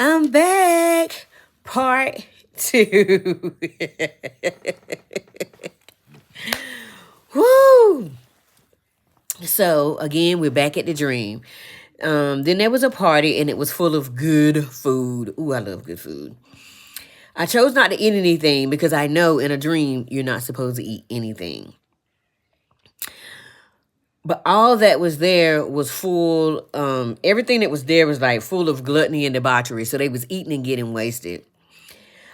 I'm back. Part 2. Woo! So, again, we're back at the dream. Then there was a party, and it was full of good food. Ooh, I love good food. I chose not to eat anything because I know in a dream you're not supposed to eat anything. But all that was there was full, everything that was there was like full of gluttony and debauchery. So they was eating and getting wasted.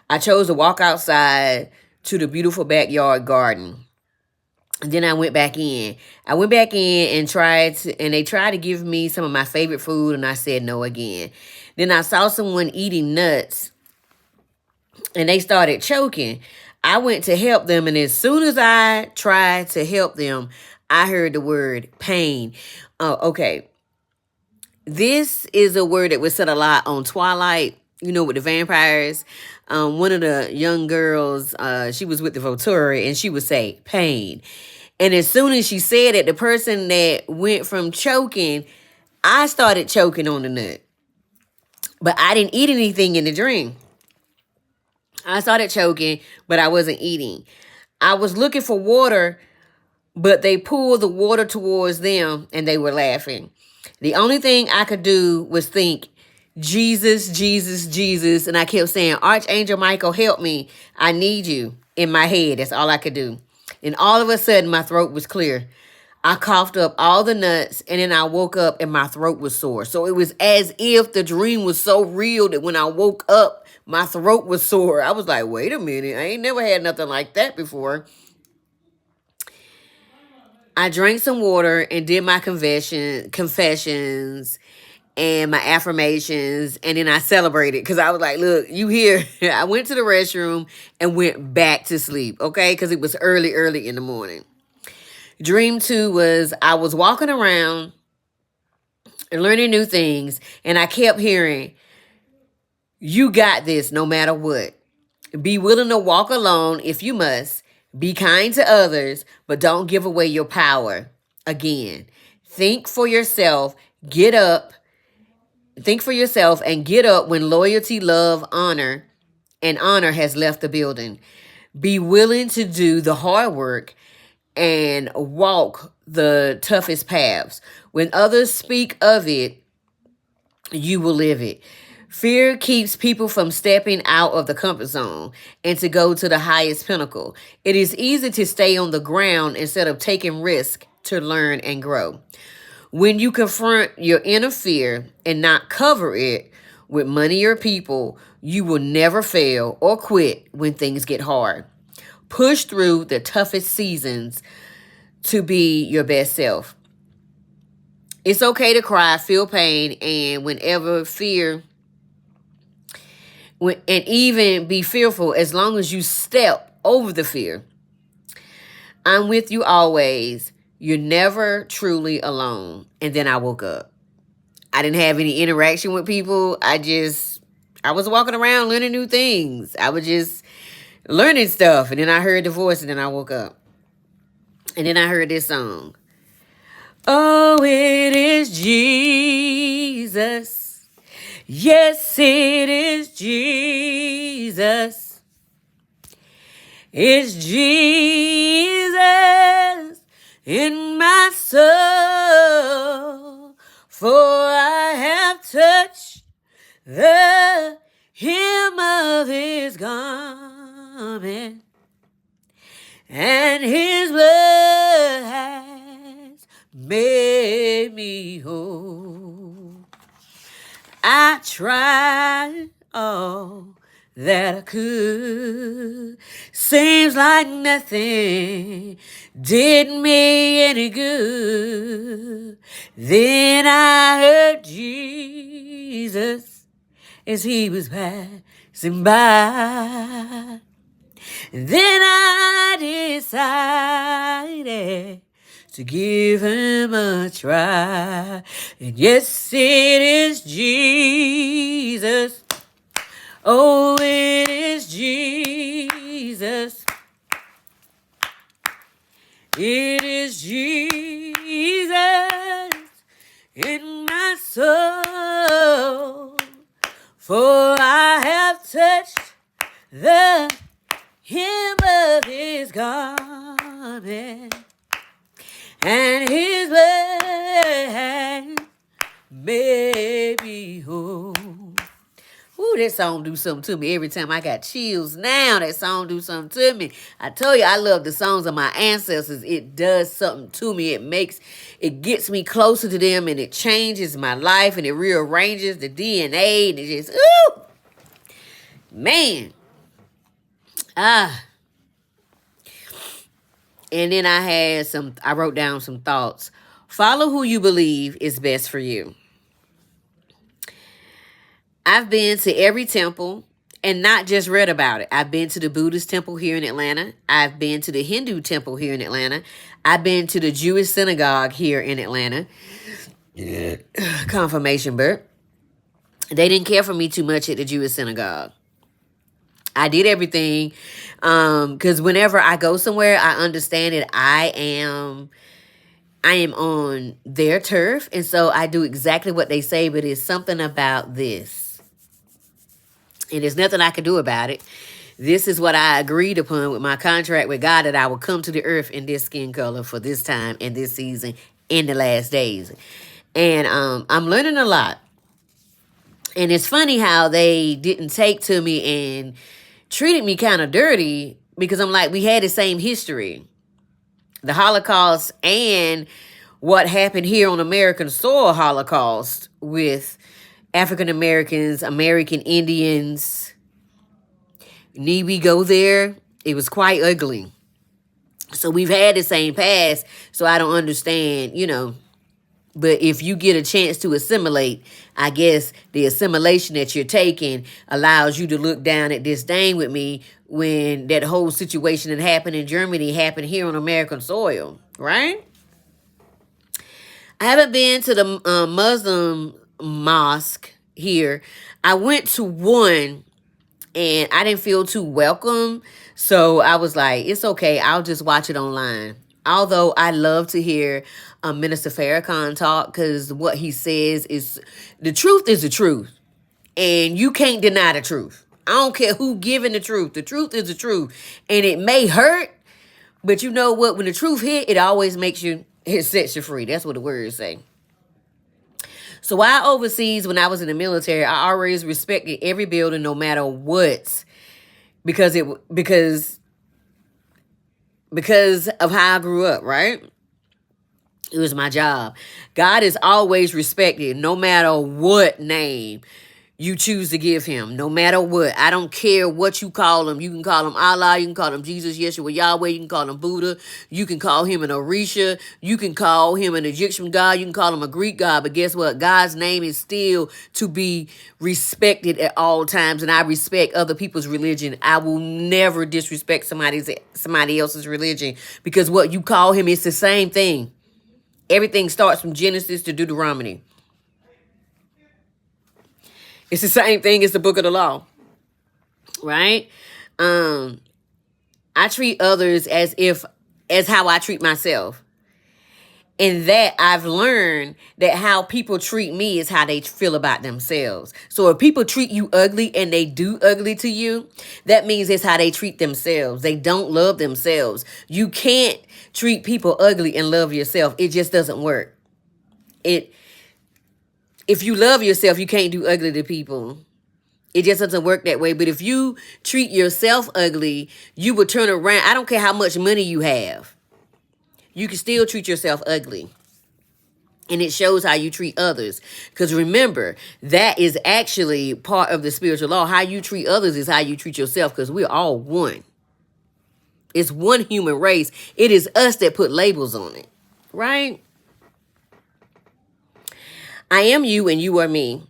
I chose to walk outside to the beautiful backyard garden. And then I went back in. And they tried to give me some of my favorite food, and I said no again. Then I saw someone eating nuts, and they started choking. I went to help them, and as soon as I tried to help them, I heard the word pain. Oh, okay. This is a word that was said a lot on Twilight, with the vampires. One of the young girls, she was with the Volturi, and she would say pain. And as soon as she said it, the person that went from choking, I started choking on the nut. But I didn't eat anything in the dream. I started choking, but I wasn't eating. I was looking for water, but they pulled the water towards them, and they were laughing. The only thing I could do was think, Jesus, Jesus, Jesus. And I kept saying, Archangel Michael, help me. I need you in my head. That's all I could do. And all of a sudden, my throat was clear. I coughed up all the nuts, and then I woke up, and my throat was sore. So it was as if the dream was so real that when I woke up, my throat was sore. I was like, wait a minute. I ain't never had nothing like that before. I drank some water and did my confessions and my affirmations, and then I celebrated because I was like, look, you here. I went to the restroom and went back to sleep, okay, because it was early in the morning. Dream 2 was I was walking around and learning new things, and I kept hearing, you got this no matter what. Be willing to walk alone if you must. Be kind to others, but don't give away your power. Again, think for yourself and get up when loyalty, love, honor has left the building. Be willing to do the hard work and walk the toughest paths. When others speak of it, you will live it. Fear keeps people from stepping out of the comfort zone and to go to the highest pinnacle. It is easy to stay on the ground instead of taking risk to learn and grow. When you confront your inner fear and not cover it with money or people, you will never fail or quit when things get hard. Push through the toughest seasons to be your best self. It's okay to cry, feel pain, and and even be fearful as long as you step over the fear. I'm with you always. You're never truly alone. And then I woke up. I didn't have any interaction with people. I was walking around learning new things. I was just learning stuff. And then I heard the voice, and then I woke up. And then I heard this song. Oh, it is Jesus. Yes, it is Jesus. It's Jesus in my soul, for I have touched the hem of his garment, and his blood has made me whole. I tried all that I could. Seems like nothing did me any good. Then I heard Jesus as he was passing by. Then I decided to give him a try. And yes, it is Jesus. Oh, it is Jesus. It is Jesus in my soul, For I have touched the hem of his garment, and his blood made me whole. Ooh, that song do something to me every time. I got chills now. That song do something to me. I told you I love the songs of my ancestors. It does something to me. It gets me closer to them, and it changes my life, and it rearranges the DNA, and it just, ooh, man. And then I wrote down some thoughts. Follow who you believe is best for you. I've been to every temple and not just read about it. I've been to the Buddhist temple here in Atlanta. I've been to the Hindu temple here in Atlanta. I've been to the Jewish synagogue here in Atlanta. Yeah. Confirmation, Bert. They didn't care for me too much at the Jewish synagogue. I did everything because whenever I go somewhere, I understand that I am on their turf, and so I do exactly what they say, but it's something about this. And there's nothing I can do about it. This is what I agreed upon with my contract with God, that I will come to the earth in this skin color for this time and this season in the last days. And I'm learning a lot. And it's funny how they didn't take to me and treated me kind of dirty, because I'm like, we had the same history. The Holocaust and what happened here on American soil, Holocaust, with African Americans, American Indians. Need we go there? It was quite ugly. So we've had the same past, so I don't understand, But if you get a chance to assimilate, I guess the assimilation that you're taking allows you to look down at disdain with me when that whole situation that happened in Germany happened here on American soil, right? I haven't been to the Muslim mosque here. I went to one and I didn't feel too welcome. So I was like, it's okay. I'll just watch it online. Although I love to hear Minister Farrakhan talk, because what he says is the truth is the truth. And you can't deny the truth. I don't care who giving the truth. The truth is the truth. And it may hurt, but you know what? When the truth hit, it always it sets you free. That's what the words say. So while overseas, when I was in the military, I always respected every building, no matter what, because of how I grew up, right? It was my job. God is always respected, no matter what name you choose to give him, no matter what. I don't care what you call him. You can call him Allah. You can call him Jesus, Yeshua, Yahweh. You can call him Buddha. You can call him an Orisha. You can call him an Egyptian god. You can call him a Greek god. But guess what? God's name is still to be respected at all times. And I respect other people's religion. I will never disrespect somebody else's religion, because what you call him is the same thing. Everything starts from Genesis to Deuteronomy. It's the same thing as the book of the law, right? I treat others as how I treat myself. And that I've learned that how people treat me is how they feel about themselves. So if people treat you ugly and they do ugly to you, that means it's how they treat themselves. They don't love themselves. You can't treat people ugly and love yourself. It just doesn't work. If you love yourself, you can't do ugly to people. It just doesn't work that way. But if you treat yourself ugly, you will turn around. I don't care how much money you have. You can still treat yourself ugly. And it shows how you treat others. Because remember, that is actually part of the spiritual law. How you treat others is how you treat yourself, because we're all one. It's one human race. It is us that put labels on it, right? I am you and you are me.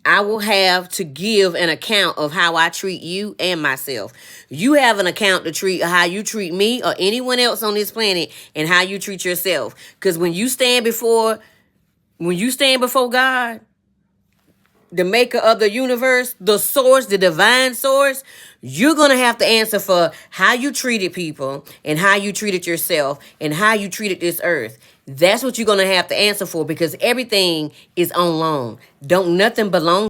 I will have to give an account of how I treat you and myself. You have an account to treat how you treat me or anyone else on this planet, and how you treat yourself. Because when you stand before God, the maker of the universe, the source, the divine source, you're going to have to answer for how you treated people and how you treated yourself and how you treated this earth. That's what you're going to have to answer for, because everything is on loan. Don't nothing belong